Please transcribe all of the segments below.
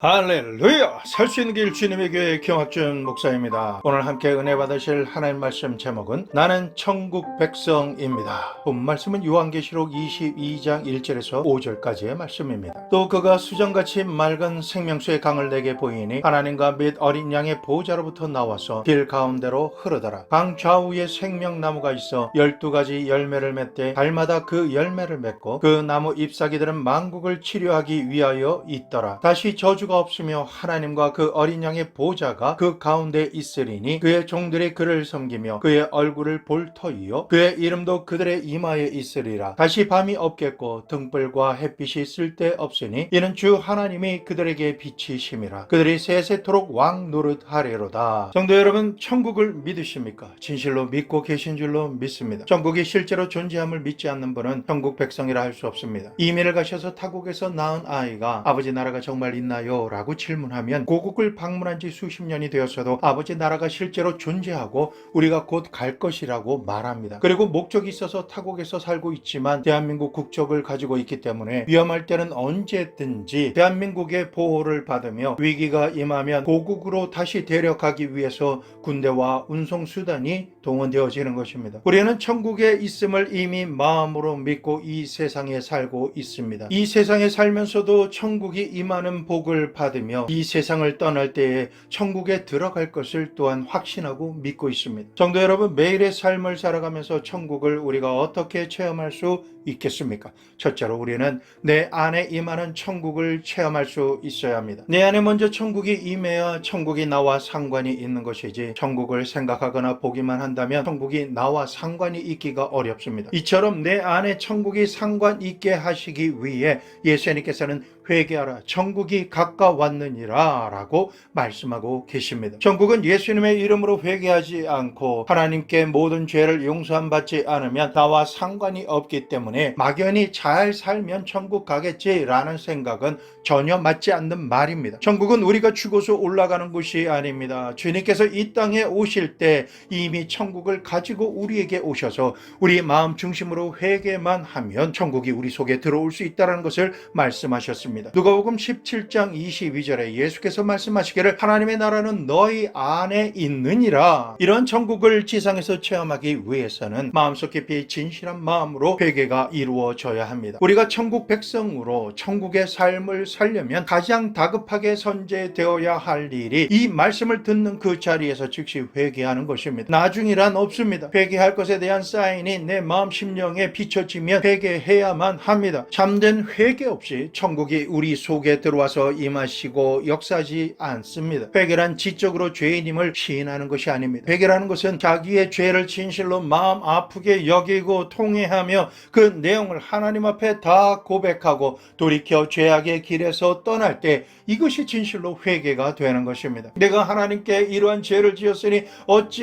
할렐루야! 살 수 있는 길 주님의 교회 경학준 목사입니다. 오늘 함께 은혜 받으실 하나님 말씀 제목은 나는 천국 백성입니다. 본 말씀은 요한계시록 22장 1절에서 5절까지의 말씀입니다. 또 그가 수정같이 맑은 생명수의 강을 내게 보이니 하나님과 및 어린 양의 보호자로부터 나와서 길 가운데로 흐르더라. 강 좌우에 생명나무가 있어 12가지 열매를 맺되 달마다 그 열매를 맺고 그 나무 잎사귀들은 만국을 치료하기 위하여 있더라. 다시 저주가 없으며 하나님과 그 어린 양의 보호자가 그 가운데 있으리니 그의 종들이 그를 섬기며 그의 얼굴을 볼 터이요 그의 이름도 그들의 이마에 있으리라. 다시 밤이 없겠고 등불과 햇빛이 쓸데없으니 이는 주 하나님이 그들에게 빛이심이라. 그들이 세세토록 왕 노릇하리로다. 성도 여러분, 천국을 믿으십니까? 진실로 믿고 계신 줄로 믿습니다. 천국이 실제로 존재함을 믿지 않는 분은 천국 백성이라 할 수 없습니다. 이민을 가셔서 타국에서 낳은 아이가 아버지 나라가 정말 있나요? 라고 질문하면 고국을 방문한 지 수십 년이 되었어도 아버지 나라가 실제로 존재하고 우리가 곧 갈 것이라고 말합니다. 그리고 목적이 있어서 타국에서 살고 있지만 대한민국 국적을 가지고 있기 때문에 위험할 때는 언제든지 대한민국의 보호를 받으며 위기가 임하면 고국으로 다시 대력하기 위해서 군대와 운송수단이 동원되어지는 것입니다. 우리는 천국에 있음을 이미 마음으로 믿고 이 세상에 살고 있습니다. 이 세상에 살면서도 천국이 임하는 복을 받으며 이 세상을 떠날 때에 천국에 들어갈 것을 또한 확신하고 믿고 있습니다. 성도 여러분, 매일의 삶을 살아가면서 천국을 우리가 어떻게 체험할 수 있겠습니까? 첫째로 우리는 내 안에 임하는 천국을 체험할 수 있어야 합니다. 내 안에 먼저 천국이 임해야 천국이 나와 상관이 있는 것이지 천국을 생각하거나 보기만 한다면 천국이 나와 상관이 있기가 어렵습니다. 이처럼 내 안에 천국이 상관 있게 하시기 위해 예수님께서는 회개하라 천국이 가까웠느니라 라고 말씀하고 계십니다. 천국은 예수님의 이름으로 회개하지 않고 하나님께 모든 죄를 용서함 받지 않으면 나와 상관이 없기 때문에 막연히 잘 살면 천국 가겠지라는 생각은 전혀 맞지 않는 말입니다. 천국은 우리가 죽어서 올라가는 곳이 아닙니다. 주님께서 이 땅에 오실 때 이미 천국을 가지고 우리에게 오셔서 우리 마음 중심으로 회개만 하면 천국이 우리 속에 들어올 수 있다는 것을 말씀하셨습니다. 누가복음 17장 22절에 예수께서 말씀하시기를 하나님의 나라는 너희 안에 있느니라. 이런 천국을 지상에서 체험하기 위해서는 마음속 깊이 진실한 마음으로 회개가 이루어져야 합니다. 우리가 천국 백성으로 천국의 삶을 살려면 가장 다급하게 선제되어야 할 일이 이 말씀을 듣는 그 자리에서 즉시 회개하는 것입니다. 나중이란 없습니다. 회개할 것에 대한 사인이 내 마음 심령에 비춰지면 회개해야만 합니다. 참된 회개 없이 천국이 우리 속에 들어와서 임하시고 역사하지 않습니다. 회개란 지적으로 죄인임을 시인하는 것이 아닙니다. 회개라는 것은 자기의 죄를 진실로 마음 아프게 여기고 통회하며 그 내용을 하나님 앞에 다 고백하고 돌이켜 죄악의 길에서 떠날 때 이것이 진실로 회개가 되는 것입니다. 내가 하나님께 이러한 죄를 지었으니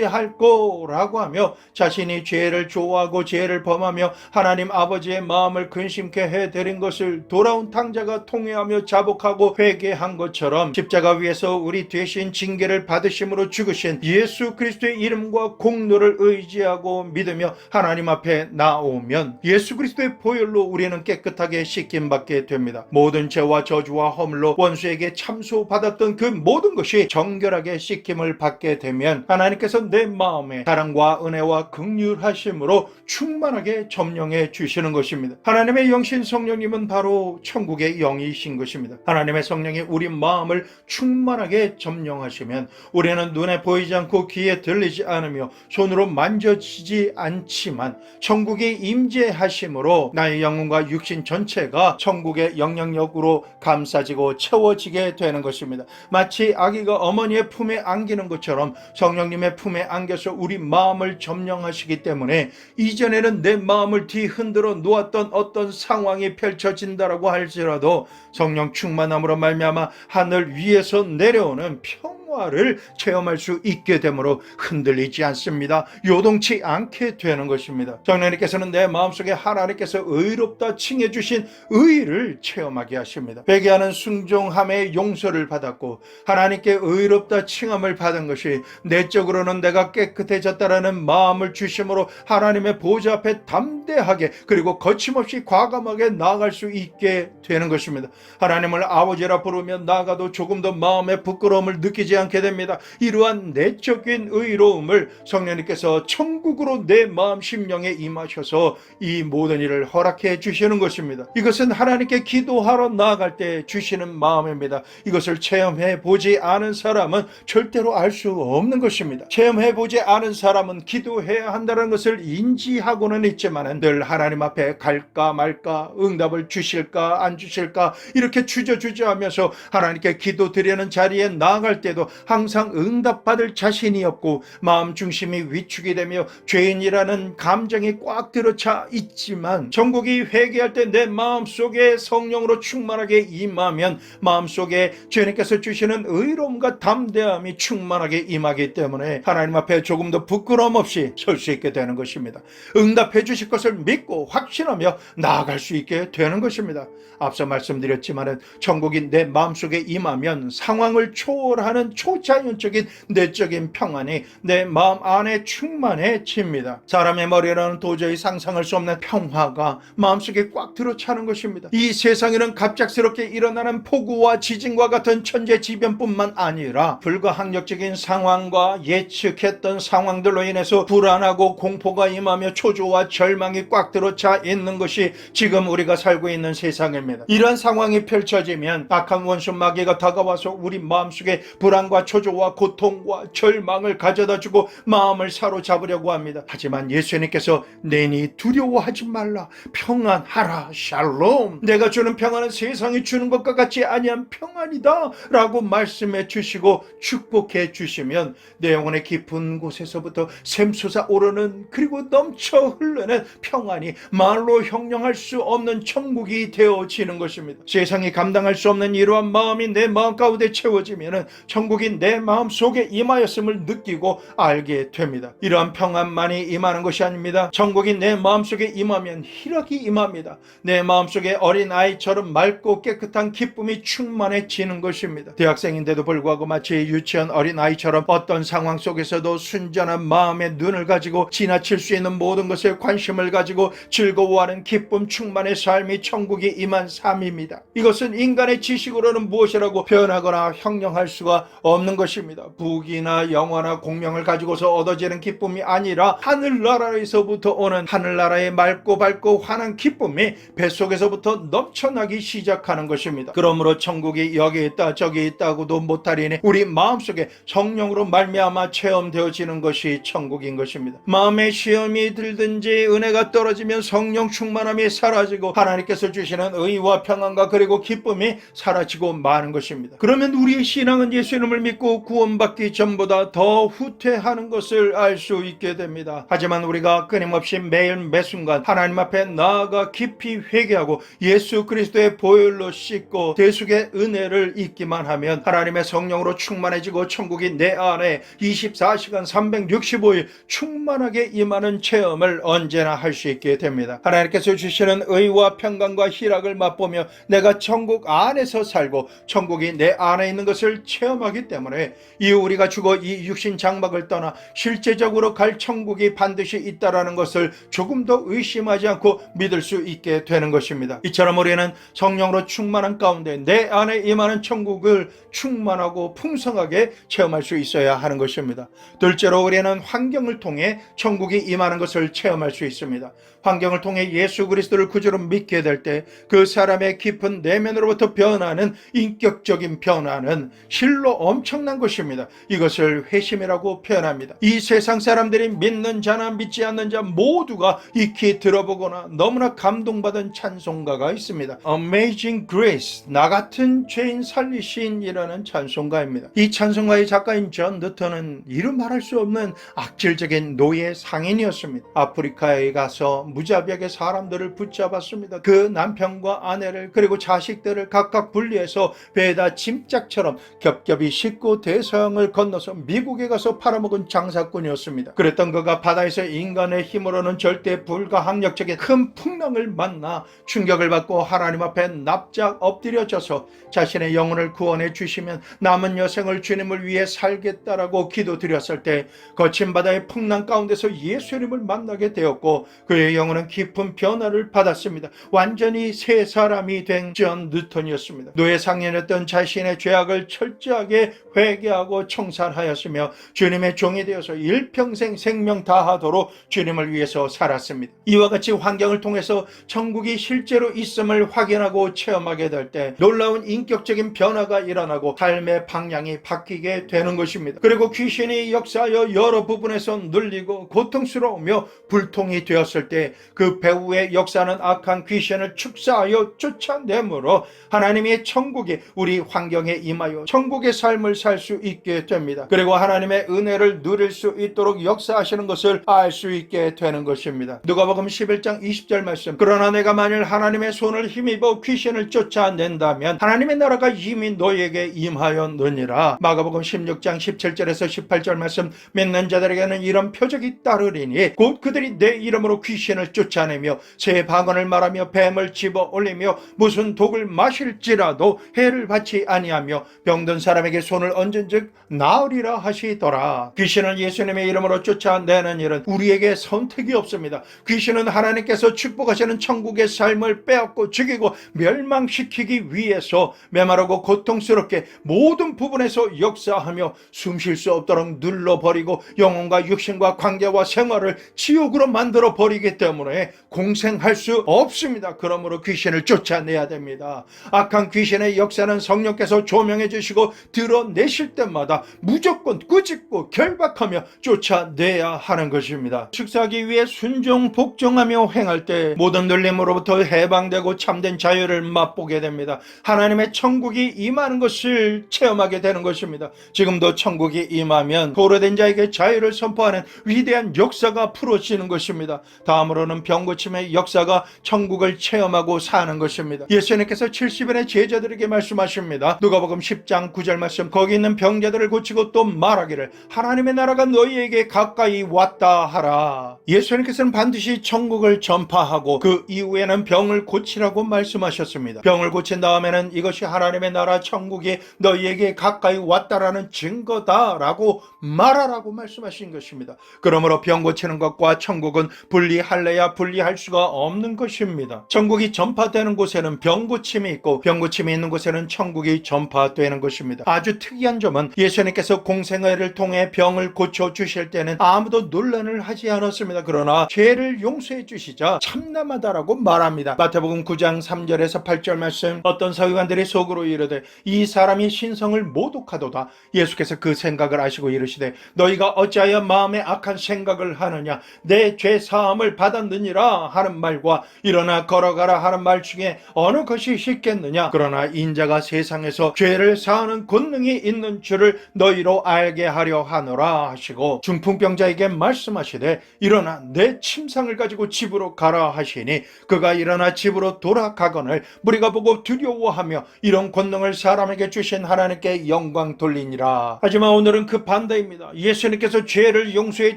어찌할꼬 라고 하며 자신이 죄를 좋아하고 죄를 범하며 하나님 아버지의 마음을 근심케 해드린 것을 돌아온 탕자가 통회하며 자복하고 회개한 것처럼 십자가 위에서 우리 대신 징계를 받으심으로 죽으신 예수 그리스도의 이름과 공로를 의지하고 믿으며 하나님 앞에 나오면 예수 그리스도의 보혈로 우리는 깨끗하게 씻김받게 됩니다. 모든 죄와 저주와 허물로 원수에게 참소받았던 그 모든 것이 정결하게 씻김을 받게 되면 하나님께서 내 마음에 사랑과 은혜와 긍휼하심으로 충만하게 점령해 주시는 것입니다. 하나님의 영신 성령님은 바로 천국의 영이신 것입니다. 하나님의 성령이 우리 마음을 충만하게 점령하시면 우리는 눈에 보이지 않고 귀에 들리지 않으며 손으로 만져지지 않지만 천국이 임재하심으로 나의 영혼과 육신 전체가 천국의 영향력으로 감싸지고 채워지게 되는 것입니다. 마치 아기가 어머니의 품에 안기는 것처럼 성령님의 품에 안겨서 우리 마음을 점령하시기 때문에 이전에는 내 마음을 뒤흔들어 놓았던 어떤 상황이 펼쳐진다라고 할지라도 성령 충만함으로 말미암아 하늘 위에서 내려오는 평화 평화를 체험할 수 있게 되므로 흔들리지 않습니다. 요동치 않게 되는 것입니다. 성령님께서는 내 마음속에 하나님께서 의롭다 칭해 주신 의를 체험하게 하십니다. 회개하는 순종함의 용서를 받았고 하나님께 의롭다 칭함을 받은 것이 내적으로는 내가 깨끗해졌다라는 마음을 주심으로 하나님의 보좌 앞에 담대하게 그리고 거침없이 과감하게 나아갈 수 있게 되는 것입니다. 하나님을 아버지라 부르며 나아가도 조금 더 마음의 부끄러움을 느끼지 않게 됩니다. 이러한 내적인 의로움을 성령님께서 천국으로 내 마음 심령에 임하셔서 이 모든 일을 허락해 주시는 것입니다. 이것은 하나님께 기도하러 나아갈 때 주시는 마음입니다. 이것을 체험해 보지 않은 사람은 절대로 알 수 없는 것입니다. 체험해 보지 않은 사람은 기도해야 한다는 것을 인지하고는 있지만 늘 하나님 앞에 갈까 말까, 응답을 주실까 안 주실까 이렇게 주저주저하면서 하나님께 기도드리는 자리에 나아갈 때도 항상 응답받을 자신이 없고 마음 중심이 위축이 되며 죄인이라는 감정이 꽉 들어차 있지만 정국이 회개할 때 내 마음속에 성령으로 충만하게 임하면 마음속에 주님께서 주시는 의로움과 담대함이 충만하게 임하기 때문에 하나님 앞에 조금 더 부끄러움 없이 설 수 있게 되는 것입니다. 응답해 주실 것을 믿고 확신하며 나아갈 수 있게 되는 것입니다. 앞서 말씀드렸지만 천국이 내 마음속에 임하면 상황을 초월하는 초자연적인 내적인 평안이 내 마음 안에 충만해집니다. 사람의 머리로는 도저히 상상할 수 없는 평화가 마음속에 꽉 들어차는 것입니다. 이 세상에는 갑작스럽게 일어나는 폭우와 지진과 같은 천재지변뿐만 아니라 불가항력적인 상황과 예측했던 상황들로 인해서 불안하고 공포가 임하며 초조와 절망이 꽉 들어차 있는 것이 지금 우리가 살고 있는 세상입니다. 이러한 상황이 펼쳐지면 악한 원수 마귀가 다가와서 우리 마음속에 불안과 초조와 고통과 절망을 가져다주고 마음을 사로잡으려고 합니다. 하지만 예수님께서 내니 두려워하지 말라, 평안하라, 샬롬, 내가 주는 평안은 세상이 주는 것과 같지 아니한 평안이다 라고 말씀해 주시고 축복해 주시면 내 영혼의 깊은 곳에서부터 샘솟아 오르는 그리고 넘쳐 흐르는 평안이 말로 형용할 수 없는 천국이 되어지는 것입니다. 세상이 감당할 수 없는 이러한 마음이 내 마음 가운데 채워지면 천국이 내 마음 속에 임하였음을 느끼고 알게 됩니다. 이러한 평안만이 임하는 것이 아닙니다. 천국이 내 마음 속에 임하면 희락이 임합니다. 내 마음 속에 어린아이처럼 맑고 깨끗한 기쁨이 충만해지는 것입니다. 대학생인데도 불구하고 마치 유치원 어린아이처럼 어떤 상황 속에서도 순전한 마음의 눈을 가지고 지나칠 수 있는 모든 것에 관심을 가지고 즐거워하는 기쁨 충만의 삶이 천국이 임한 삶입니다. 이것은 인간의 지식으로는 무엇이라고 표현하거나 형용할 수가 없는 것입니다. 부귀나 영화나 공명을 가지고서 얻어지는 기쁨이 아니라 하늘나라에서부터 오는 하늘나라의 맑고 밝고 환한 기쁨이 뱃속에서부터 넘쳐나기 시작하는 것입니다. 그러므로 천국이 여기 있다 저기 있다고도 못하리니 우리 마음속에 성령으로 말미암아 체험되어지는 것이 천국인 것입니다. 마음의 시험이 들든지 은혜가 떨어지면 성령 충만함이 사라지고 하나님께서 주시는 의와 평안과 그리고 기쁨이 사라지고 마는 것입니다. 그러면 우리의 신앙은 예수님을 믿고 구원받기 전보다 더 후퇴하는 것을 알 수 있게 됩니다. 하지만 우리가 끊임없이 매일 매순간 하나님 앞에 나아가 깊이 회개하고 예수 그리스도의 보혈로 씻고 대속의 은혜를 잊기만 하면 하나님의 성령으로 충만해지고 천국이 내 안에 24시간 365일 충만하게 임하는 체험을 언제나 할 수 있게 됩니다. 하나님께서 주시는 의와 평강과 희락을 맛보며 내가 천국 안에서 살고 천국이 내 안에 있는 것을 체험하기 때문에 이후 우리가 죽어 이 육신 장막을 떠나 실제적으로 갈 천국이 반드시 있다라는 것을 조금 더 의심하지 않고 믿을 수 있게 되는 것입니다. 이처럼 우리는 성령으로 충만한 가운데 내 안에 임하는 천국을 충만하고 풍성하게 체험할 수 있어야 하는 것입니다. 둘째로 우리는 환경을 통해 천국이 임하는 것을 체험할 수 있습니다. 환경을 통해 예수 그리스도를 구주로 믿게 될 때 그 사람의 깊은 내면으로부터 변하는 인격적인 변화는 실로 엄청난 것입니다. 이것을 회심이라고 표현합니다. 이 세상 사람들이 믿는 자나 믿지 않는 자 모두가 익히 들어보거나 너무나 감동받은 찬송가가 있습니다. Amazing Grace, 나 같은 죄인 살리신이라는 찬송가입니다. 이 찬송가의 작가인 존 너턴은 이루 말할 수 없는 악질적인 노예 상인이었습니다. 아프리카에 가서 무자비하게 사람들을 붙잡았습니다. 그 남편과 아내를 그리고 자식들을 각각 분리해서 배에다 짐짝처럼 겹겹이 멕시코 대서양을 건너서 미국에 가서 팔아먹은 장사꾼이었습니다. 그랬던 그가 바다에서 인간의 힘으로는 절대 불가항력적인 큰 풍랑을 만나 충격을 받고 하나님 앞에 납작 엎드려져서 자신의 영혼을 구원해 주시면 남은 여생을 주님을 위해 살겠다라고 기도드렸을 때 거친 바다의 풍랑 가운데서 예수님을 만나게 되었고 그의 영혼은 깊은 변화를 받았습니다. 완전히 새 사람이 된 존 뉴턴이었습니다. 노예 상년이었던 자신의 죄악을 철저하게 회개하고 청산하였으며 주님의 종이 되어서 일평생 생명 다하도록 주님을 위해서 살았습니다. 이와 같이 환경을 통해서 천국이 실제로 있음을 확인하고 체험하게 될 때 놀라운 인격적인 변화가 일어나고 삶의 방향이 바뀌게 되는 것입니다. 그리고 귀신이 역사하여 여러 부분에서 눌리고 고통스러우며 불통이 되었을 때 그 배후의 역사는 악한 귀신을 축사하여 쫓아내므로 하나님의 천국이 우리 환경에 임하여 천국의 삶을 살 수 있게 됩니다. 그리고 하나님의 은혜를 누릴 수 있도록 역사하시는 것을 알 수 있게 되는 것입니다. 누가복음 11장 20절 말씀, 그러나 내가 만일 하나님의 손을 힘입어 귀신을 쫓아낸다면 하나님의 나라가 이미 너에게 임하였느니라. 마가복음 16장 17절에서 18절 말씀, 믿는 자들에게는 이런 표적이 따르리니 곧 그들이 내 이름으로 귀신을 쫓아내며 새 방언을 말하며 뱀을 집어 올리며 무슨 독을 마실지라도 해를 받지 아니하며 병든 사람에게 손을 얹은즉 나으리라 하시더라. 귀신을 예수님의 이름으로 쫓아내는 일은 우리에게 선택이 없습니다. 귀신은 하나님께서 축복하시는 천국의 삶을 빼앗고 죽이고 멸망시키기 위해서 메마르고 고통스럽게 모든 부분에서 역사하며 숨 쉴 수 없도록 눌러버리고 영혼과 육신과 관계와 생활을 지옥으로 만들어 버리기 때문에 공생할 수 없습니다. 그러므로 귀신을 쫓아내야 됩니다. 악한 귀신의 역사는 성령께서 조명해 주시고 드러내실 때마다 무조건 꾸짖고 결박하며 쫓아내야 하는 것입니다. 축사하기 위해 순종 복종하며 행할 때 모든 눌림으로부터 해방되고 참된 자유를 맛보게 됩니다. 하나님의 천국이 임하는 것을 체험하게 되는 것입니다. 지금도 천국이 임하면 도래된 자에게 자유를 선포하는 위대한 역사가 풀어지는 것입니다. 다음으로는 병고침의 역사가 천국을 체험하고 사는 것입니다. 예수님께서 70인의 제자들에게 말씀하십니다. 누가복음 10장 9절 말씀, 거기 있는 병자들을 고치고 또 말하기를 하나님의 나라가 너희에게 가까이 왔다 하라. 예수님께서는 반드시 천국을 전파하고 그 이후에는 병을 고치라고 말씀하셨습니다. 병을 고친 다음에는 이것이 하나님의 나라 천국이 너희에게 가까이 왔다라는 증거다라고 말하라고 말씀하신 것입니다. 그러므로 병 고치는 것과 천국은 분리할래야 분리할 수가 없는 것입니다. 천국이 전파되는 곳에는 병 고침이 있고 병 고침이 있는 곳에는 천국이 전파되는 것입니다. 아주 특이한 점은 예수님께서 공생애를 통해 병을 고쳐주실 때는 아무도 논란을 하지 않았습니다. 그러나 죄를 용서해 주시자 참남하다라고 말합니다. 마태복음 9장 3절에서 8절 말씀, 어떤 서기관들이 속으로 이르되 이 사람이 신성을 모독하도다. 예수께서 그 생각을 아시고 이르시되 너희가 어찌하여 마음에 악한 생각을 하느냐, 내 죄 사함을 받았느니라 하는 말과 일어나 걸어가라 하는 말 중에 어느 것이 쉽겠느냐. 그러나 인자가 세상에서 죄를 사하는 권능이 있는 줄을 너희로 알게 하려 하노라 하시고 중풍병자에게 말씀하시되 일어나 내 침상을 가지고 집으로 가라 하시니 그가 일어나 집으로 돌아가거늘 무리가 보고 두려워하며 이런 권능을 사람에게 주신 하나님께 영광 돌리니라. 하지만 오늘은 그 반대입니다. 예수님께서 죄를 용서해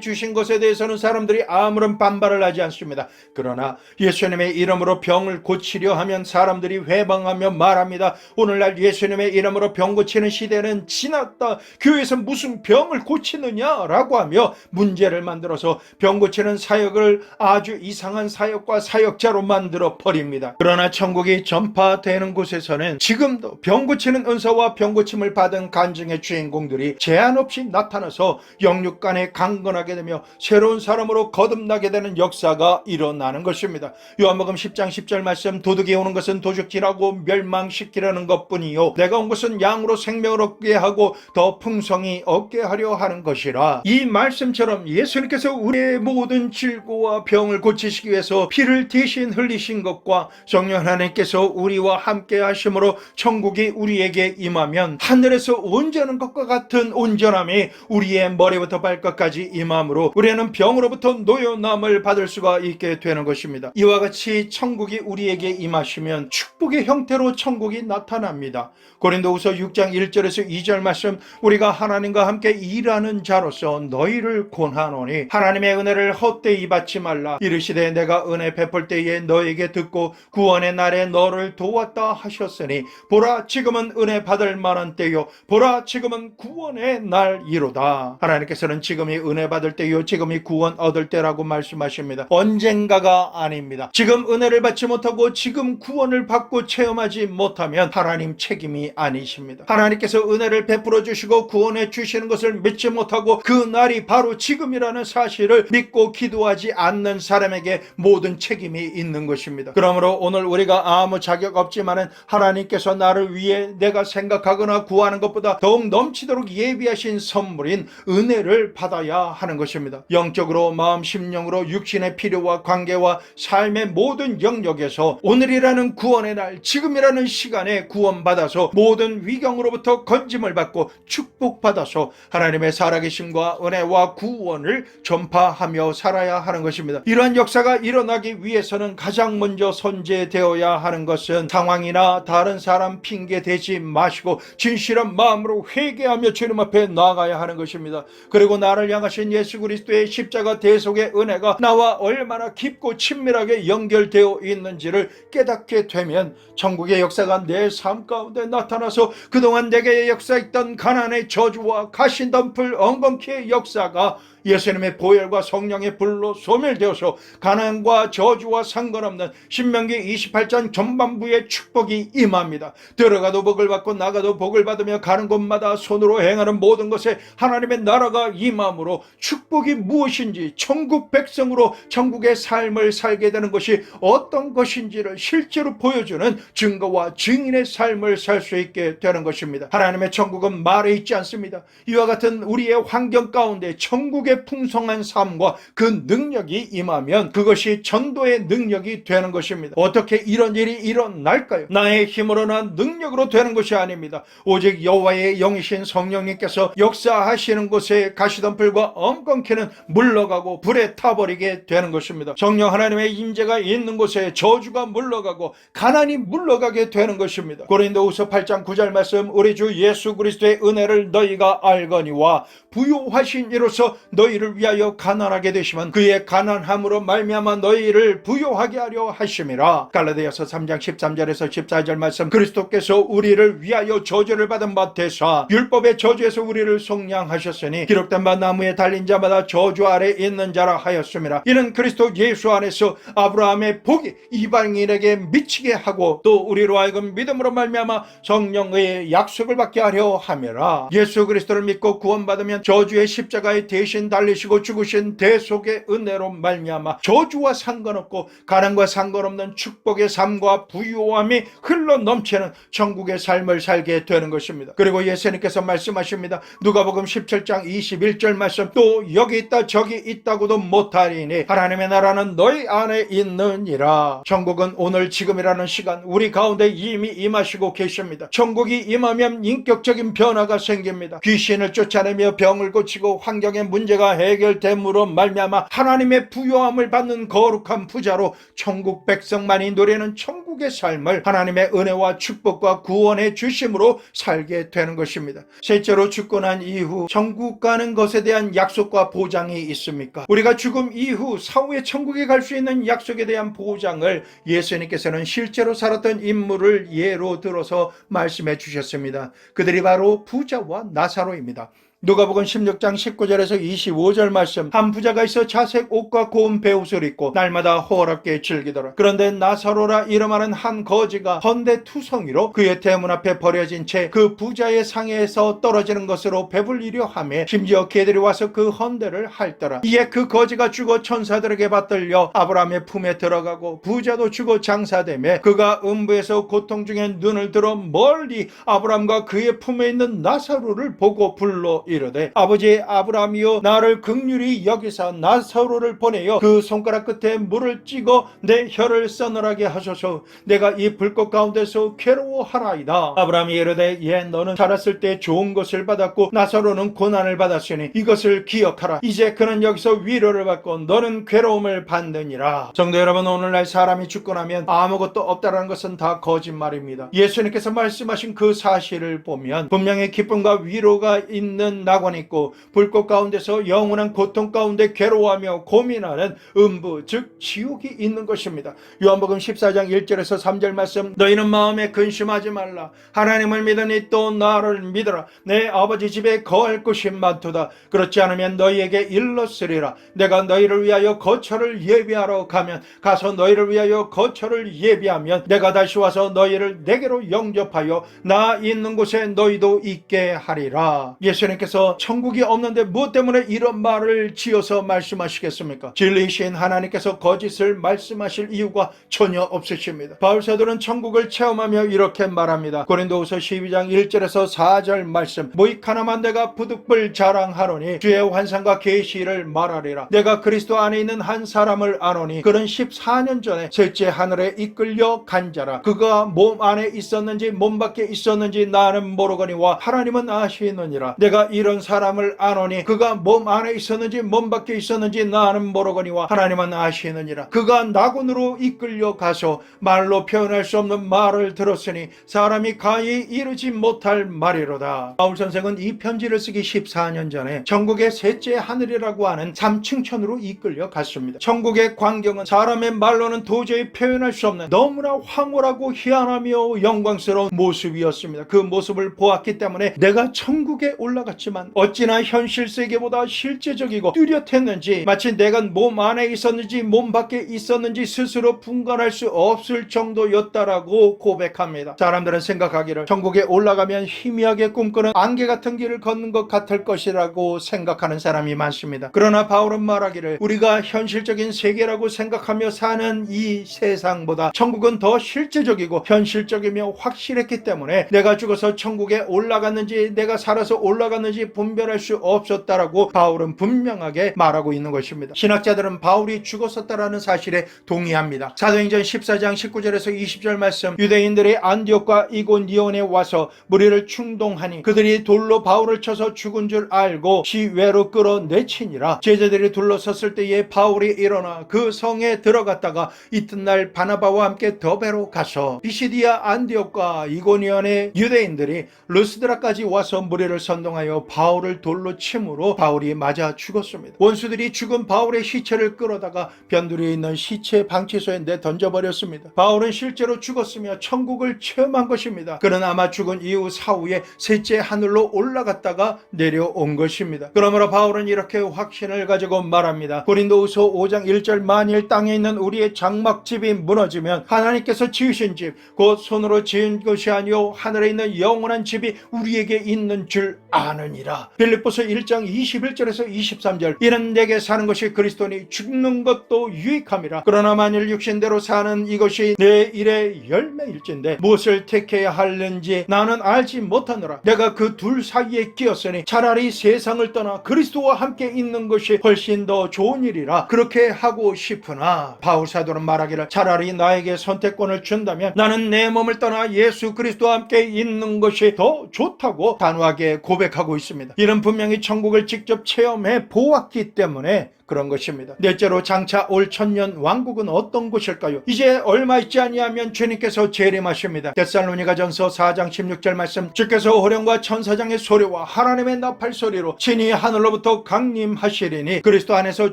주신 것에 대해서는 사람들이 아무런 반발을 하지 않습니다. 그러나 예수님의 이름으로 병을 고치려 하면 사람들이 회방하며 말합니다. 오늘날 예수님의 이름으로 병 고치는 시대는 지났다. 교회에서 무슨 병을 고치느냐라고 하며 문제를 만들어서 병 고치는 사역을 아주 이상한 사역과 사역자로 만들어 버립니다. 그러나 천국이 전파되는 곳에서는 지금도 병 고치는 은사와 병 고침을 받은 간증의 주인공들이 제한 없이 나타나서 영육간에 강건하게 되며 새로운 사람으로 거듭나게 되는 역사가 일어나는 것입니다. 요한복음 10장 10절 말씀, 도둑이 오는 것은 도둑질하고 멸망시키려는 것뿐이요 내가 온 것은 양으로 생명을 얻게 하고 더 풍성히 얻게 하려 하는 것이라. 이 말씀처럼 예수님께서 우리의 모든 질고와 병을 고치시기 위해서 피를 대신 흘리신 것과 성령 하나님께서 우리와 함께 하심으로 천국이 우리에게 임하면 하늘에서 온전한 것과 같은 온전함이 우리의 머리부터 발끝까지 임함으로 우리는 병으로부터 노여남을 받을 수가 있게 되는 것입니다. 이와 같이 천국이 우리에게 임하시면 축복의 형태로 천국이 나타납니다. 고린도후서 6장 1절에서 13절에서 2절 말씀, 우리가 하나님과 함께 일하는 자로서 너희를 권하노니 하나님의 은혜를 헛되이 받지 말라. 이르시되 내가 은혜 베풀 때에 너에게 듣고 구원의 날에 너를 도왔다 하셨으니 보라 지금은 은혜 받을 만한 때요 보라 지금은 구원의 날이로다. 하나님께서는 지금이 은혜 받을 때요 지금이 구원 얻을 때라고 말씀하십니다. 언젠가가 아닙니다. 지금 은혜를 받지 못하고 지금 구원을 받고 체험하지 못하면 하나님 책임이 아니십니다. 하나님께서 은혜를 베풀어 주시고 구원해 주시는 것을 믿지 못하고 그 날이 바로 지금이라는 사실을 믿고 기도하지 않는 사람에게 모든 책임이 있는 것입니다. 그러므로 오늘 우리가 아무 자격 없지만은 하나님께서 나를 위해 내가 생각하거나 구하는 것보다 더욱 넘치도록 예비하신 선물인 은혜를 받아야 하는 것입니다. 영적으로 마음 심령으로 육신의 필요와 관계와 삶의 모든 영역에서 오늘이라는 구원의 날, 지금이라는 시간에 구원받아서 모든 위경으로부터 건짐을 받고 축복받아서 하나님의 살아계심과 은혜와 구원을 전파하며 살아야 하는 것입니다. 이러한 역사가 일어나기 위해서는 가장 먼저 선제되어야 하는 것은 상황이나 다른 사람 핑계 대지 마시고 진실한 마음으로 회개하며 주님 앞에 나아가야 하는 것입니다. 그리고 나를 향하신 예수 그리스도의 십자가 대속의 은혜가 나와 얼마나 깊고 친밀하게 연결되어 있는지를 깨닫게 되면 천국의 역사가 내 삶 가운데 나타나서 그동안 내게 역사했던 가난의 저주와 가시덤불 엉겅퀴의 역사가 예수님의 보혈과 성령의 불로 소멸되어서 가난과 저주와 상관없는 신명기 28장 전반부의 축복이 임합니다. 들어가도 복을 받고 나가도 복을 받으며 가는 곳마다 손으로 행하는 모든 것에 하나님의 나라가 임함으로 축복이 무엇인지 천국 백성으로 천국의 삶을 살게 되는 것이 어떤 것인지를 실제로 보여주는 증거와 증인의 삶을 살 수 있게 되는 것입니다. 하나님의 천국은 말에 있지 않습니다. 이와 같은 우리의 환경 가운데 천국의 풍성한 삶과 그 능력이 임하면 그것이 전도의 능력이 되는 것입니다. 어떻게 이런 일이 일어날까요? 나의 힘으로나 능력으로 되는 것이 아닙니다. 오직 여호와의 영이신 성령님께서 역사하시는 곳에 가시덤불과 엉겅퀴는 물러가고 불에 타버리게 되는 것입니다. 성령 하나님의 임재가 있는 곳에 저주가 물러가고 가난이 물러가게 되는 것입니다. 고린도후서 8장 9절 말씀, 우리 주 예수 그리스도의 은혜를 너희가 알거니와 부요하신 이로써 너희를 위하여 가난하게 되시면 그의 가난함으로 말미암아 너희를 부요하게 하려 하심이라. 갈라디아서 3장 13절에서 14절 말씀, 그리스도께서 우리를 위하여 저주를 받은 바 되사 율법의 저주에서 우리를 속량하셨으니 기록된 바 나무에 달린 자마다 저주 아래 있는 자라 하였음이라. 이는 그리스도 예수 안에서 아브라함의 복이 이방인에게 미치게 하고 또 우리로 하여금 믿음으로 말미암아 성령의 약속을 받게 하려 함이라. 예수 그리스도를 믿고 구원받으면 저주의 십자가에 대신 달리시고 죽으신 대속의 은혜로 말미암아 저주와 상관없고 가난과 상관없는 축복의 삶과 부유함이 흘러넘치는 천국의 삶을 살게 되는 것입니다. 그리고 예수님께서 말씀하십니다. 누가복음 17장 21절 말씀, 또 여기 있다 저기 있다고도 못하리니 하나님의 나라는 너희 안에 있느니라. 천국은 오늘 지금이라는 시간 우리 가운데 이미 임하시고 계십니다. 천국이 임하면 인격적인 변화가 생깁니다. 귀신을 쫓아내며 병을 고치고 환경의 문제가 해결됨으로 말미암아 하나님의 부요함을 받는 거룩한 부자로 천국 백성만이 누리는 천국의 삶을 하나님의 은혜와 축복과 구원의 주심으로 살게 되는 것입니다. 실제로 죽고 난 이후 천국 가는 것에 대한 약속과 보장이 있습니까? 우리가 죽음 이후 사후에 천국에 갈 수 있는 약속에 대한 보장을 예수님께서는 실제로 살았던 인물을 예로 들어서 말씀해 주셨습니다. 그들이 바로 부자와 나사로입니다. 누가복음 16장 19절에서 25절 말씀, 한 부자가 있어 자색 옷과 고운 베옷을 입고 날마다 호화롭게 즐기더라. 그런데 나사로라 이름하는 한 거지가 헌데투성이로 그의 대문 앞에 버려진 채 그 부자의 상에서 떨어지는 것으로 배불리려 하며 심지어 개들이 와서 그 헌데를 핥더라. 이에 그 거지가 죽어 천사들에게 받들려 아브라함의 품에 들어가고 부자도 죽어 장사되며 그가 음부에서 고통 중에 눈을 들어 멀리 아브라함과 그의 품에 있는 나사로를 보고 불러 이르되 아버지 아브라함이여 나를 긍휼히 여기사 나사로를 보내어 그 손가락 끝에 물을 찍어 내 혀를 서늘하게 하소서. 내가 이 불꽃 가운데서 괴로워하나이다. 아브라함이 이르되 예 너는 자랐을 때 좋은 것을 받았고 나사로는 고난을 받았으니 이것을 기억하라. 이제 그는 여기서 위로를 받고 너는 괴로움을 받느니라. 성도 여러분, 오늘날 사람이 죽고 나면 아무것도 없다라는 것은 다 거짓말입니다. 예수님께서 말씀하신 그 사실을 보면 분명히 기쁨과 위로가 있는 낙원이 있고 불꽃 가운데서 영원한 고통 가운데 괴로워하며 고민하는 음부 즉 지옥이 있는 것입니다. 요한복음 14장 1절에서 3절 말씀, 너희는 마음에 근심하지 말라. 하나님을 믿으니 또 나를 믿으라. 내 아버지 집에 거할 곳이 많도다. 그렇지 않으면 너희에게 일렀으리라. 내가 너희를 위하여 거처를 예비하러 가면 가서 너희를 위하여 거처를 예비하면 내가 다시 와서 너희를 내게로 영접하여 나 있는 곳에 너희도 있게 하리라. 예수님께서 천국이 없는데 무엇 때문에 이런 말을 지어서 말씀하시겠습니까? 진리이신 하나님께서 거짓을 말씀하실 이유가 전혀 없으십니다. 바울사도는 천국을 체험하며 이렇게 말합니다. 고린도후서 12장 1절에서 4절 말씀, 모익 하나만 내가 부득불 자랑하노니 주의 환상과 계시를 말하리라. 내가 그리스도 안에 있는 한 사람을 아노니 그는 14년 전에 셋째 하늘에 이끌려 간 자라. 그가 몸 안에 있었는지 몸 밖에 있었는지 나는 모르거니와 하나님은 아시느니라. 내가 이런 사람을 아노니 그가 몸 안에 있었는지 몸 밖에 있었는지 나는 모르거니와 하나님은 아시느니라. 그가 낙원으로 이끌려 가서 말로 표현할 수 없는 말을 들었으니 사람이 가히 이르지 못할 말이로다. 바울 선생은 이 편지를 쓰기 14년 전에 천국의 셋째 하늘이라고 하는 3층천으로 이끌려 갔습니다. 천국의 광경은 사람의 말로는 도저히 표현할 수 없는 너무나 황홀하고 희한하며 영광스러운 모습이었습니다. 그 모습을 보았기 때문에 내가 천국에 올라갔지만 어찌나 현실 세계보다 실제적이고 뚜렷했는지 마치 내가 몸 안에 있었는지 몸 밖에 있었는지 스스로 분간할 수 없을 정도였다라고 고백합니다. 사람들은 생각하기를 천국에 올라가면 희미하게 꿈꾸는 안개 같은 길을 걷는 것 같을 것이라고 생각하는 사람이 많습니다. 그러나 바울은 말하기를 우리가 현실적인 세계라고 생각하며 사는 이 세상보다 천국은 더 실제적이고 현실적이며 확실했기 때문에 내가 죽어서 천국에 올라갔는지 내가 살아서 올라갔는지 분별할 수 없었다라고 바울은 분명하게 말하고 있는 것입니다. 신학자들은 바울이 죽었었다라는 사실에 동의합니다. 사도행전 14장 19절에서 20절 말씀, 유대인들이 안디옥과 이고니온에 와서 무리를 충동하니 그들이 돌로 바울을 쳐서 죽은 줄 알고 시외로 끌어내치니라. 제자들이 둘러섰을 때에 바울이 일어나 그 성에 들어갔다가 이튿날 바나바와 함께 더베로 가서 피시디아 안디옥과 이고니온의 유대인들이 르스드라까지 와서 무리를 선동하여 바울을 돌로 침으로 바울이 맞아 죽었습니다. 원수들이 죽은 바울의 시체를 끌어다가 변두리에 있는 시체 방치소에 내던져버렸습니다. 바울은 실제로 죽었으며 천국을 체험한 것입니다. 그는 아마 죽은 이후 사후에 셋째 하늘로 올라갔다가 내려온 것입니다. 그러므로 바울은 이렇게 확신을 가지고 말합니다. 고린도후서 5장 1절, 만일 땅에 있는 우리의 장막집이 무너지면 하나님께서 지으신 집 곧 손으로 지은 것이 아니요 하늘에 있는 영원한 집이 우리에게 있는 줄 아느니라. 빌립보서 1장 21절에서 23절, 이는 내게 사는 것이 그리스도니 죽는 것도 유익함이라. 그러나 만일 육신대로 사는 이것이 내 일의 열매일진데 무엇을 택해야 하는지 나는 알지 못하노라. 내가 그 둘 사이에 끼었으니 차라리 세상을 떠나 그리스도와 함께 있는 것이 훨씬 더 좋은 일이라 그렇게 하고 싶으나, 바울 사도는 말하기를 차라리 나에게 선택권을 준다면 나는 내 몸을 떠나 예수 그리스도와 함께 있는 것이 더 좋다고 단호하게 고백하고 있습니다. 이는 분명히 천국을 직접 체험해 보았기 때문에 그런 것입니다. 넷째로, 장차 올 천년 왕국은 어떤 곳일까요? 이제 얼마 있지 아니하면 주님께서 재림하십니다. 데살로니가전서 4장 16절 말씀, 주께서 호령과 천사장의 소리와 하나님의 나팔 소리로 친히 하늘로부터 강림하시리니 그리스도 안에서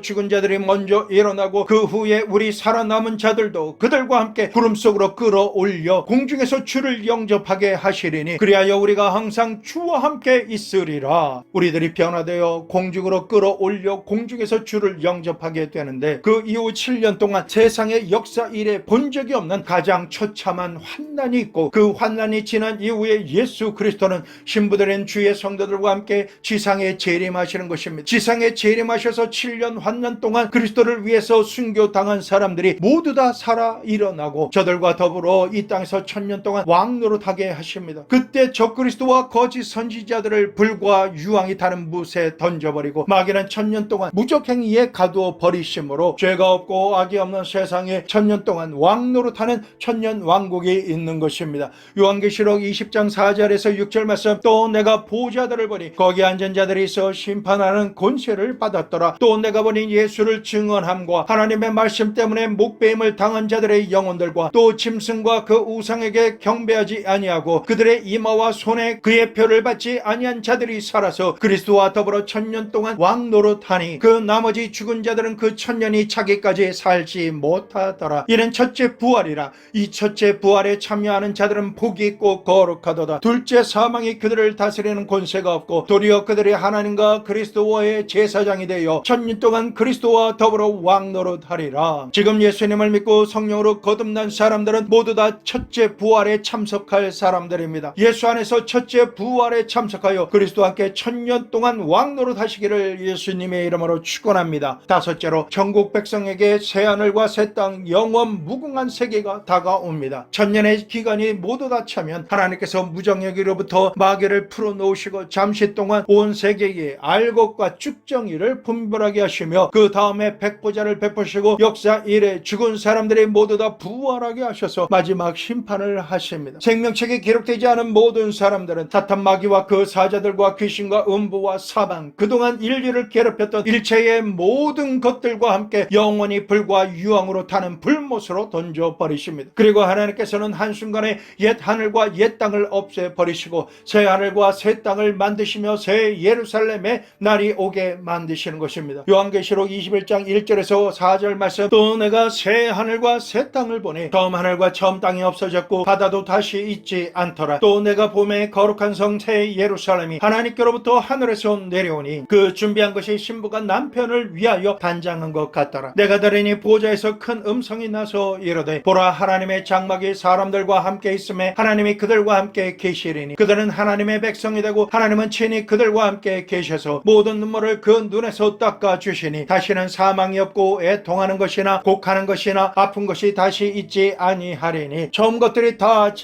죽은 자들이 먼저 일어나고 그 후에 우리 살아남은 자들도 그들과 함께 구름 속으로 끌어올려 공중에서 주를 영접하게 하시리니 그리하여 우리가 항상 주와 함께 있으리라. 우리들이 변화되어 공중으로 끌어올려 공중에서 주를 영접하게 되는데 그 이후 7년 동안 세상의 역사 이래 본 적이 없는 가장 처참한 환난이 있고 그 환난이 지난 이후에 예수 그리스도는 신부들인 주의 성도들과 함께 지상에 재림하시는 것입니다. 지상에 재림하셔서 7년 환난 동안 그리스도를 위해서 순교당한 사람들이 모두 다 살아 일어나고 저들과 더불어 이 땅에서 1000년 동안 왕노릇하게 하십니다. 그때 적그리스도와 거짓 선지자들을 불과 불과 유황이 타는 묻에 던져버리고 마귀는 1000년 동안 무적행위에 가두어 버리심으로 죄가 없고 악이 없는 세상에 1000년 동안 왕노릇하는 천년 왕국이 있는 것입니다. 요한계시록 20장 4절에서 6절 말씀, 또 내가 보좌들을 보니 거기 앉은 자들이 있어 심판하는 권세를 받았더라. 또 내가 보니 예수를 증언함과 하나님의 말씀 때문에 목배임을 당한 자들의 영혼들과 또 짐승과 그 우상에게 경배하지 아니하고 그들의 이마와 손에 그의 표를 받지 아니한 자들이 살아서 그리스도와 더불어 1000년 동안 왕노릇하니 그 나머지 죽은 자들은 그 1000년이 차기까지 살지 못하더라. 이는 첫째 부활이라. 이 첫째 부활에 참여하는 자들은 복이 있고 거룩하도다. 둘째 사망이 그들을 다스리는 권세가 없고 도리어 그들이 하나님과 그리스도와의 제사장이 되어 1000년 동안 그리스도와 더불어 왕노릇하리라. 지금 예수님을 믿고 성령으로 거듭난 사람들은 모두 다 첫째 부활에 참석할 사람들입니다. 예수 안에서 첫째 부활에 참석하여 그리스도와 함께 1000년 동안 왕노릇하시기를 예수님의 이름으로 축원합니다. 다섯째로 천국 백성에게 새하늘과 새 땅 영원 무궁한 세계가 다가옵니다. 1000년의 기간이 모두 다 차면 하나님께서 무정욕으로부터 마귀를 풀어놓으시고 잠시 동안 온 세계에 알곡과 쭉정이를 분별하게 하시며 그 다음에 백보자를 베푸시고 역사 이래 죽은 사람들이 모두 다 부활하게 하셔서 마지막 심판을 하십니다. 생명책에 기록되지 않은 모든 사람들은 사탄 마귀와 그 사자들과 귀신과 음부와 사방, 그동안 인류를 괴롭혔던 일체의 모든 것들과 함께 영원히 불과 유황으로 타는 불못으로 던져버리십니다. 그리고 하나님께서는 한순간에 옛 하늘과 옛 땅을 없애버리시고 새 하늘과 새 땅을 만드시며 새 예루살렘의 날이 오게 만드시는 것입니다. 요한계시록 21장 1절에서 4절 말씀, 또 내가 새 하늘과 새 땅을 보니 처음 하늘과 처음 땅이 없어졌고 바다도 다시 있지 않더라. 또 내가 봄에 거룩한 성 새 예루살렘이 하나님께로부터 하늘에서 내려오니 그 준비한 것이 신부가 남편을 위하여 단장한 것 같더라. 내가 들으니 보좌에서 큰 음성이 나서 이르되, 보라, 하나님의 장막이 사람들과 함께 있음에 하나님이 그들과 함께 계시리니 그들은 하나님의 백성이 되고 하나님은 친히 그들과 함께 계셔서 모든 눈물을 그 눈에서 닦아주시니 다시는 사망이 없고 애통하는 것이나 곡하는 것이나 아픈 것이 다시 있지 아니하리니 처음 것들이 다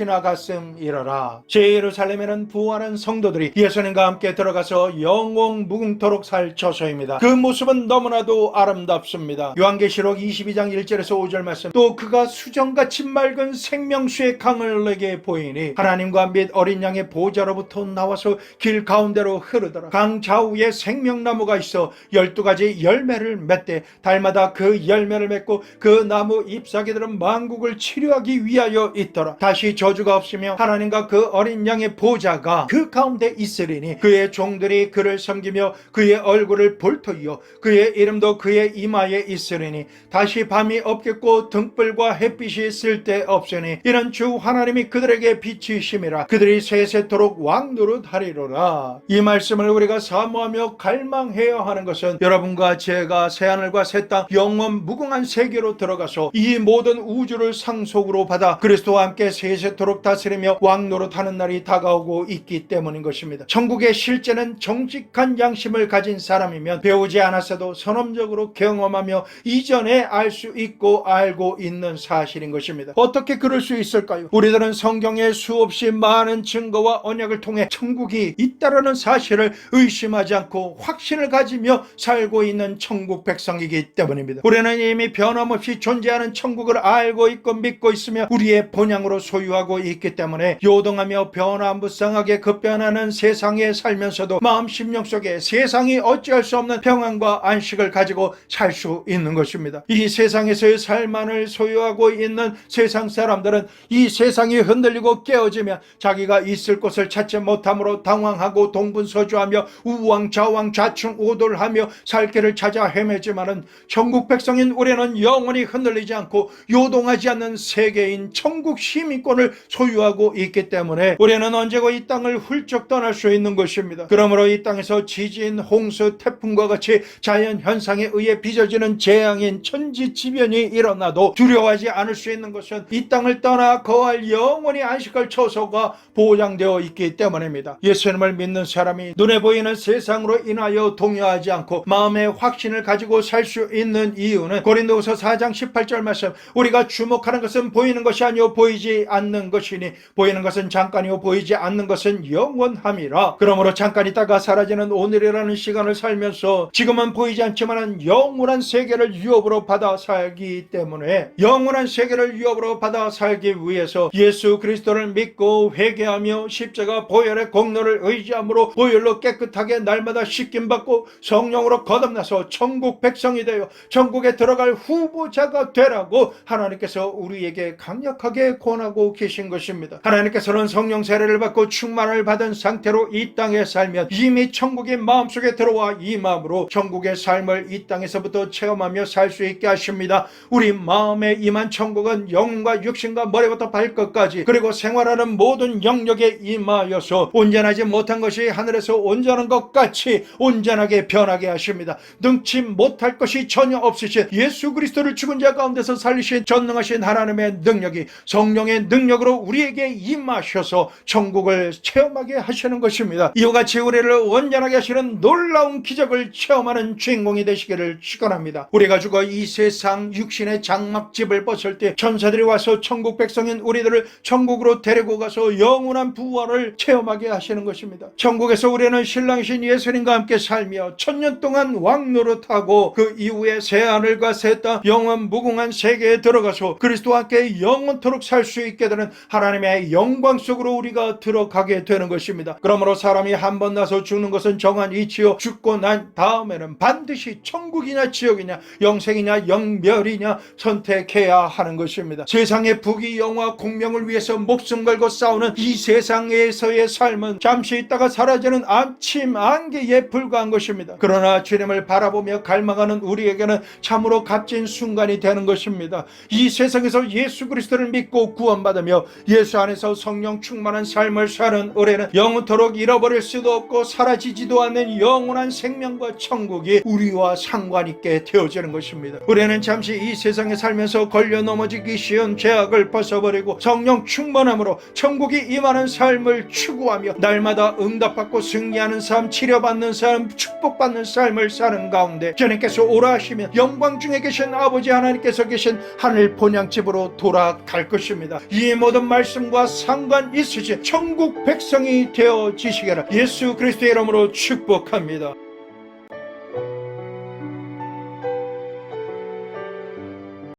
지나갔음이러라. 제 예루살렘에는 부활한 성도들이 예수님과 함께 들어가서 영원 무궁토록 살 처소입니다. 그 모습은 너무나도 아름답습니다. 요한계시록 22장 1절에서 5절 말씀, 또 그가 수정같이 맑은 생명수의 강을 내게 보이니 하나님과 및 어린 양의 보좌로부터 나와서 길 가운데로 흐르더라. 강 좌우에 생명나무가 있어 12가지 열매를 맺되 달마다 그 열매를 맺고 그 나무 잎사귀들은 만국을 치료하기 위하여 있더라. 다시 저주가 없으며 하나님과 그 어린 양의 보좌가 그 가운데 있으리니 그의 종들이 그를 섬기며 그의 얼굴을 볼터이요 그의 이름도 그의 이마에 있으리니 다시 밤이 없겠고 등불과 햇빛이 쓸데없으니 이는 주 하나님이 그들에게 빛이심이라. 그들이 세세토록 왕노릇하리로라. 이 말씀을 우리가 사모하며 갈망해야 하는 것은 여러분과 제가 새하늘과 새 땅 영원 무궁한 세계로 들어가서 이 모든 우주를 상속으로 받아 그리스도와 함께 세세토록 다스리며 왕노릇하는 날이 다가오고 있기 때문인 것입니다. 천국의 실제는 정직한 양심을 가진 사람이면 배우지 않았어도 선험적으로 경험하며 이전에 알 수 있고 알고 있는 사실인 것입니다. 어떻게 그럴 수 있을까요? 우리들은 성경의 수없이 많은 증거와 언약을 통해 천국이 있다라는 사실을 의심하지 않고 확신을 가지며 살고 있는 천국 백성이기 때문입니다. 우리는 이미 변함없이 존재하는 천국을 알고 있고 믿고 있으며 우리의 본향으로 소유하고 있기 때문에 요동하며 변화무쌍하게 급변하는 세상에 살면서도 마음 심령 속에 세상이 어찌할 수 없는 평안과 안식을 가지고 살 수 있는 것입니다. 이 세상에서의 삶만을 소유하고 있는 세상 사람들은 이 세상이 흔들리고 깨어지면 자기가 있을 곳을 찾지 못함으로 당황하고 동분서주하며 우왕좌왕 좌충우돌하며 살 길을 찾아 헤매지만은 천국 백성인 우리는 영원히 흔들리지 않고 요동하지 않는 세계인 천국 시민권을 소유하고 있기 때문에 우리는 언제고 이 땅을 훌쩍 떠날 수 있는 것입니다. 그러므로 이 땅에서 지진, 홍수, 태풍과 같이 자연 현상에 의해 빚어지는 재앙인 천지지변이 일어나도 두려워하지 않을 수 있는 것은 이 땅을 떠나 거할 영원히 안식할 처소가 보장되어 있기 때문입니다. 예수님을 믿는 사람이 눈에 보이는 세상으로 인하여 동요하지 않고 마음의 확신을 가지고 살 수 있는 이유는 고린도후서 4장 18절 말씀, 우리가 주목하는 것은 보이는 것이 아니요 보이지 않는 것이니 보이는 것은 잠깐이요 보이지 않는 것은 영원함이라. 그러므로 그러므로 잠깐 있다가 사라지는 오늘이라는 시간을 살면서 지금은 보이지 않지만 영원한 세계를 유업으로 받아 살기 때문에 영원한 세계를 유업으로 받아 살기 위해서 예수 그리스도를 믿고 회개하며 십자가 보혈의 공로를 의지함으로 보혈로 깨끗하게 날마다 씻김받고 성령으로 거듭나서 천국 백성이 되어 천국에 들어갈 후보자가 되라고 하나님께서 우리에게 강력하게 권하고 계신 것입니다. 하나님께서는 성령 세례를 받고 충만을 받은 상태로 이 땅에 살면 이미 천국이 마음속에 들어와 이 마음으로 천국의 삶을 이 땅에서부터 체험하며 살 수 있게 하십니다. 우리 마음에 임한 천국은 영과 육신과 머리부터 발끝까지 그리고 생활하는 모든 영역에 임하여서 온전하지 못한 것이 하늘에서 온전한 것 같이 온전하게 변하게 하십니다. 능치 못할 것이 전혀 없으신 예수 그리스도를 죽은 자 가운데서 살리신 전능하신 하나님의 능력이 성령의 능력으로 우리에게 임하셔서 천국을 체험하게 하시는 것입니다. 이와 같이 우리를 온전하게 하시는 놀라운 기적을 체험하는 주인공이 되시기를 축원합니다. 우리가 죽어 이 세상 육신의 장막집을 벗을 때 천사들이 와서 천국 백성인 우리들을 천국으로 데리고 가서 영원한 부활을 체험하게 하시는 것입니다. 천국에서 우리는 신랑이신 예수님과 함께 살며 천년 동안 왕노릇하고 그 이후에 새하늘과 새 땅 영원 무궁한 세계에 들어가서 그리스도와 함께 영원토록 살 수 있게 되는 하나님의 영광 속으로 우리가 들어가게 되는 것입니다. 그러므로 사람이 한 번 나서 죽는 것은 정한 이치요 죽고 난 다음에는 반드시 천국이냐 지옥이냐 영생이냐 영멸이냐 선택해야 하는 것입니다. 세상의 부귀 영화 공명을 위해서 목숨 걸고 싸우는 이 세상에서의 삶은 잠시 있다가 사라지는 암침 안개에 불과한 것입니다. 그러나 주님을 바라보며 갈망하는 우리에게는 참으로 값진 순간이 되는 것입니다. 이 세상에서 예수 그리스도를 믿고 구원받으며 예수 안에서 성령 충만한 삶을 사는 우리는 영원토록 잃어버릴 수도 없고 사라지지도 않는 영원한 생명과 천국이 우리와 상관있게 되어지는 것입니다. 우리는 잠시 이 세상에 살면서 걸려 넘어지기 쉬운 죄악을 벗어버리고 성령 충만함으로 천국이 임하는 삶을 추구하며 날마다 응답받고 승리하는 삶, 치료받는 삶, 축복받는 삶을 사는 가운데 주님께서 오라 하시면 영광 중에 계신 아버지 하나님께서 계신 하늘 본향집으로 돌아갈 것입니다. 이 모든 말씀과 상관 있으신 천국 백성이 되어지시기를 예수 그리스도의 이름으로 축복합니다.